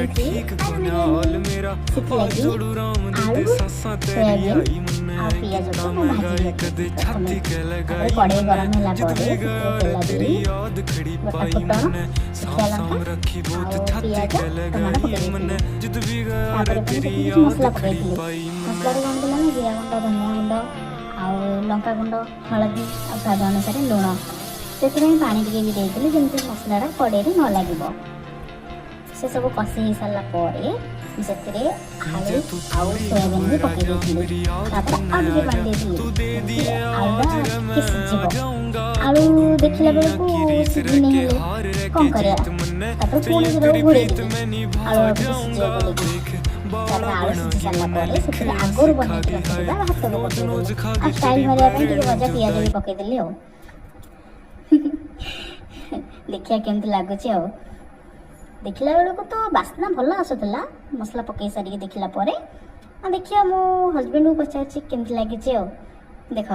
ठीक कोने हाल मेरा जोड़ू राम दी ते सासा तेरी आई मन्ने कितना मैं गाई कदे छाती के लगाई मन्ने जिद भी गया तेरी याद खड़ी पाई मन्ने साम रखी बहुत छाती के लगाई मन्ने जिद भी गया तेरी याद खड़ी पाई मन्ने लंका गुंड हलदी और स्वाद अनुसार लुण से पानी टे भी देती जमी मसलाटा कड़े न लगे से सब कषि सारापर से आलू आउ सोयाबीन भी पकई देती आलूटा सीझ आलू देखला बेलू सीझी कौन कर पुणी घोड़े आलू सीझे आलू सीझी सारापर से आगुरी बनई भात पकई स्टाइल मारे भजा पिज भी पकईदेली देखिया केमती लगुच देखला बेलू तो बास्ना भल आसूला मसला पकई सारिक देखला देखिया मो हजबैंड को पचार केमती लगी देख